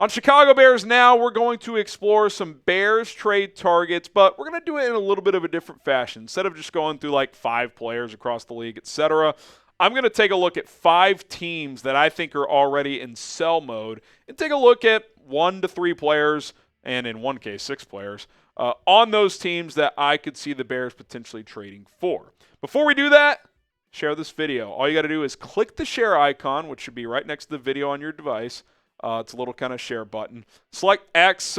On Chicago Bears now, we're going to explore some Bears trade targets, but we're going to do it in a little bit of a different fashion. Instead of just going through like 5 players across the league, etc., I'm going to take a look at 5 teams that I think are already in sell mode and take a look at 1 to 3 players, and in one case, 6 players, on those teams that I could see the Bears potentially trading for. Before we do that, share this video. All you got to do is click the share icon, which should be right next to the video on your device. It's a little kind of share button. Select X,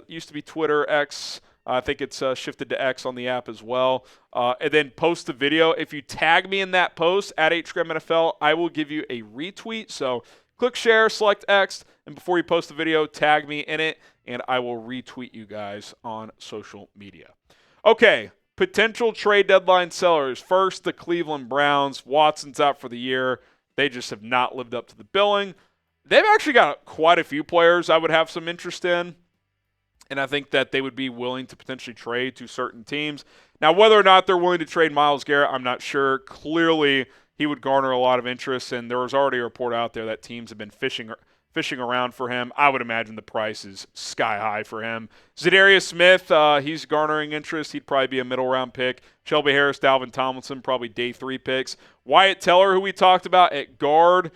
used to be Twitter, X. I think it's shifted to X on the app as well. And then post the video. If you tag me in that post at HGramNFL, I will give you a retweet. So click share, select X, and before you post the video, tag me in it, and I will retweet you guys on social media. Okay, potential trade deadline sellers. First, the Cleveland Browns. Watson's out for the year. They just have not lived up to the billing. They've actually got quite a few players I would have some interest in, and I think that they would be willing to potentially trade to certain teams. Now, whether or not they're willing to trade Myles Garrett, I'm not sure. Clearly, he would garner a lot of interest, and there was already a report out there that teams have been fishing around for him. I would imagine the price is sky high for him. Za'Darius Smith, he's garnering interest. He'd probably be a middle-round pick. Shelby Harris, Dalvin Tomlinson, probably day 3 picks. Wyatt Teller, who we talked about at guard,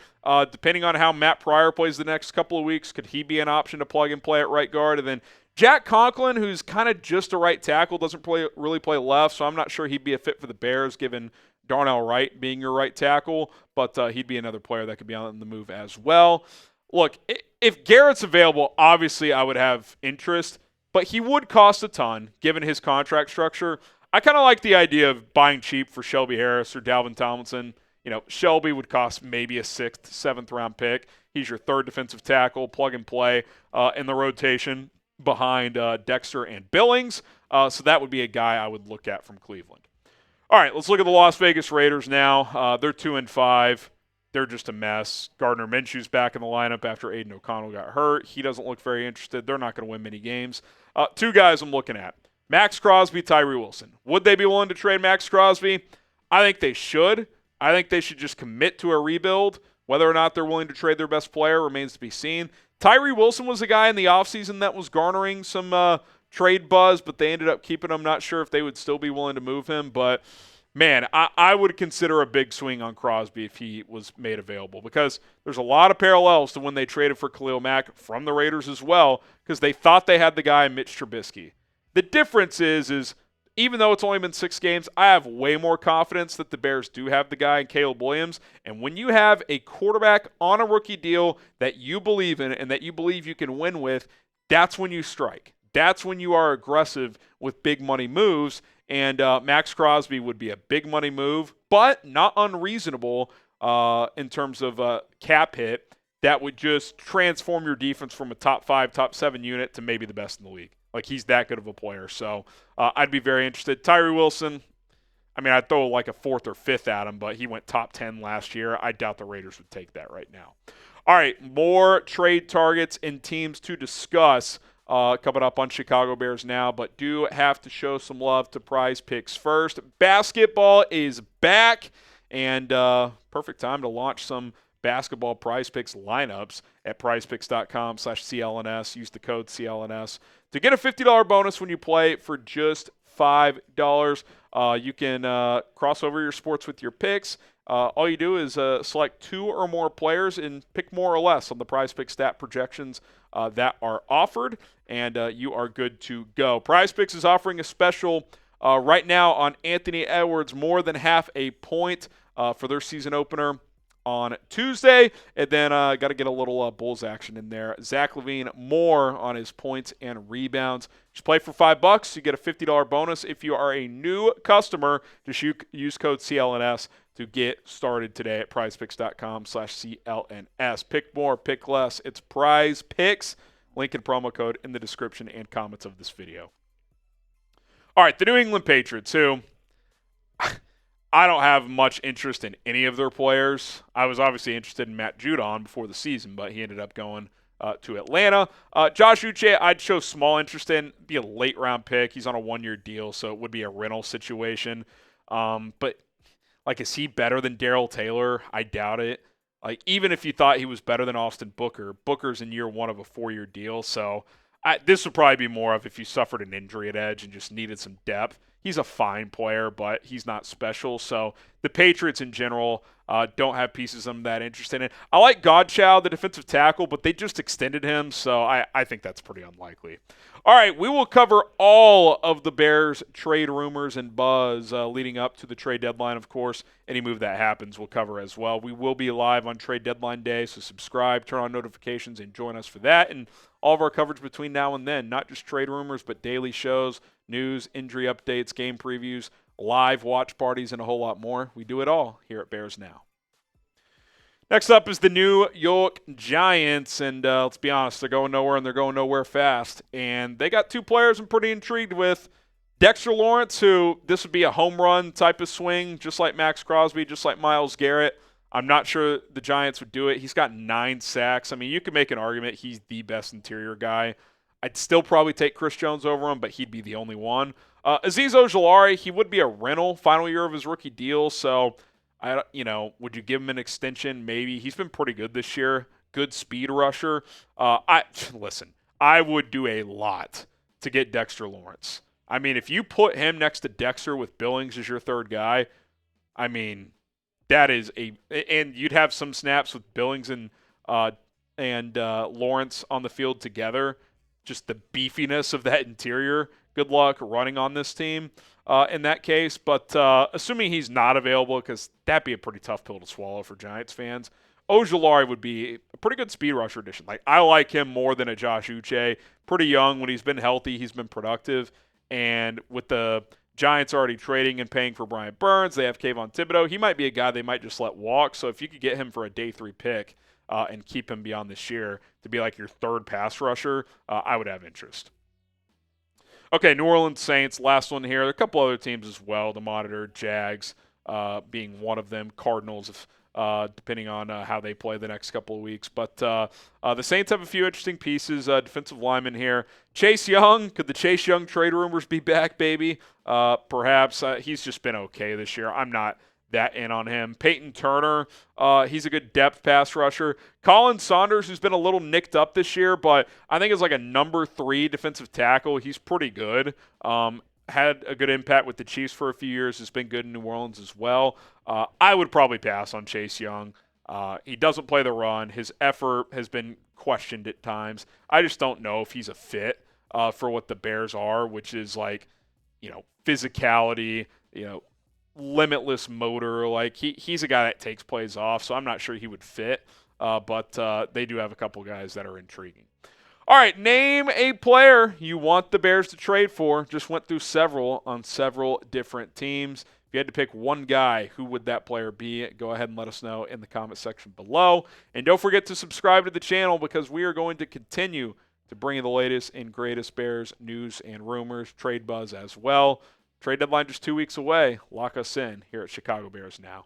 depending on how Matt Pryor plays the next couple of weeks, could he be an option to plug and play at right guard? And then Jack Conklin, who's kind of just a right tackle, doesn't really play left, so I'm not sure he'd be a fit for the Bears given Darnell Wright being your right tackle, but he'd be another player that could be on the move as well. Look, if Garrett's available, obviously I would have interest, but he would cost a ton given his contract structure. I kind of like the idea of buying cheap for Shelby Harris or Dalvin Tomlinson. You know, Shelby would cost maybe a 6th, 7th round pick. He's your 3rd defensive tackle, plug and play in the rotation behind Dexter and Billings. So that would be a guy I would look at from Cleveland. All right, let's look at the Las Vegas Raiders now. They're 2-5. They're just a mess. Gardner Minshew's back in the lineup after Aiden O'Connell got hurt. He doesn't look very interested. They're not going to win many games. 2 guys I'm looking at. Maxx Crosby, Tyree Wilson. Would they be willing to trade Maxx Crosby? I think they should. I think they should just commit to a rebuild. Whether or not they're willing to trade their best player remains to be seen. Tyree Wilson was a guy in the offseason that was garnering some trade buzz, but they ended up keeping him. Not sure if they would still be willing to move him, but man, I would consider a big swing on Crosby if he was made available because there's a lot of parallels to when they traded for Khalil Mack from the Raiders as well because they thought they had the guy Mitch Trubisky. The difference is even though it's only been 6 games, I have way more confidence that the Bears do have the guy in Caleb Williams. And when you have a quarterback on a rookie deal that you believe in and that you believe you can win with, that's when you strike. That's when you are aggressive with big money moves. And Maxx Crosby would be a big money move, but not unreasonable in terms of cap hit that would just transform your defense from a top 5, top 7 unit to maybe the best in the league. Like, he's that good of a player. So I'd be very interested. Tyree Wilson, I mean, I'd throw like a 4th or 5th at him, but he went top 10 last year. I doubt the Raiders would take that right now. All right, more trade targets and teams to discuss. Coming up on Chicago Bears now, but do have to show some love to Prize Picks first. Basketball is back, and perfect time to launch some basketball Prize Picks lineups at prizepicks.com/CLNS. Use the code CLNS to get a $50 bonus when you play for just $5. You can cross over your sports with your picks. All you do is select 2 or more players and pick more or less on the Prize Picks stat projections that are offered, and you are good to go. Prize Picks is offering a special right now on Anthony Edwards, more than half a point for their season opener on Tuesday, and then got to get a little Bulls action in there. Zach LaVine more on his points and rebounds. Just play for $5. You get a $50 bonus if you are a new customer. Just use code CLNS to get started today at prizepicks.com/CLNS. Pick more, pick less. It's Prize Picks. Link and promo code in the description and comments of this video. All right, the New England Patriots, who I don't have much interest in any of their players. I was obviously interested in Matt Judon before the season, but he ended up going to Atlanta. Josh Uche, I'd show small interest in. Be a late-round pick. He's on a 1-year deal, so it would be a rental situation. But, like, is he better than Darrell Taylor? I doubt it. Like, even if you thought he was better than Austin Booker, Booker's in year 1 of a 4-year deal. So this would probably be more of if you suffered an injury at edge and just needed some depth. He's a fine player, but he's not special. So the Patriots in general don't have pieces I'm that interested in. I like Godchow, the defensive tackle, but they just extended him, so I think that's pretty unlikely. All right, we will cover all of the Bears trade rumors and buzz leading up to the trade deadline, of course. Any move that happens, we'll cover as well. We will be live on trade deadline day, so subscribe, turn on notifications, and join us for that. And all of our coverage between now and then, not just trade rumors, but daily shows, news, injury updates, game previews, live watch parties, and a whole lot more. We do it all here at Bears Now. Next up is the New York Giants, and let's be honest, they're going nowhere, and they're going nowhere fast. And they got 2 players I'm pretty intrigued with. Dexter Lawrence, who this would be a home run type of swing, just like Maxx Crosby, just like Myles Garrett. I'm not sure the Giants would do it. He's got 9 sacks. I mean, you could make an argument he's the best interior guy. I'd still probably take Chris Jones over him, but he'd be the only one. Azeez Ojulari, he would be a rental final year of his rookie deal, so would you give him an extension? Maybe. He's been pretty good this year. Good speed rusher. I would do a lot to get Dexter Lawrence. I mean, if you put him next to Dexter with Billings as your third guy, I mean, that is and you'd have some snaps with Billings and Lawrence on the field together. Just the beefiness of that interior. Good luck running on this team in that case. But assuming he's not available, because that'd be a pretty tough pill to swallow for Giants fans, Ojulari would be a pretty good speed rusher addition. Like, I like him more than a Josh Uche. Pretty young. When he's been healthy, he's been productive. And with the Giants already trading and paying for Brian Burns, they have Kayvon Thibodeau. He might be a guy they might just let walk. So if you could get him for a day 3 pick and keep him beyond this year to be like your third pass rusher, I would have interest. Okay, New Orleans Saints, last one here. There are a couple other teams as well to monitor, Jags being one of them, Cardinals, depending on how they play the next couple of weeks. But the Saints have a few interesting pieces. Defensive lineman here. Chase Young, could the Chase Young trade rumors be back, baby? Perhaps. He's just been okay this year. I'm not that in on him. Payton Turner, he's a good depth pass rusher. Khalen Saunders, who's been a little nicked up this year, but I think is like a number 3 defensive tackle. He's pretty good. Had a good impact with the Chiefs for a few years. Has been good in New Orleans as well. I would probably pass on Chase Young. He doesn't play the run. His effort has been questioned at times. I just don't know if he's a fit for what the Bears are, which is like, physicality, limitless motor. Like he's a guy that takes plays off, so I'm not sure he would fit. But they do have a couple guys that are intriguing. All right, name a player you want the Bears to trade for. Just went through several on several different teams. If you had to pick one guy, who would that player be? Go ahead and let us know in the comment section below. And don't forget to subscribe to the channel, because we are going to continue to bring you the latest and greatest Bears news and rumors, trade buzz as well. Trade deadline just 2 weeks away. Lock us in here at Chicago Bears Now.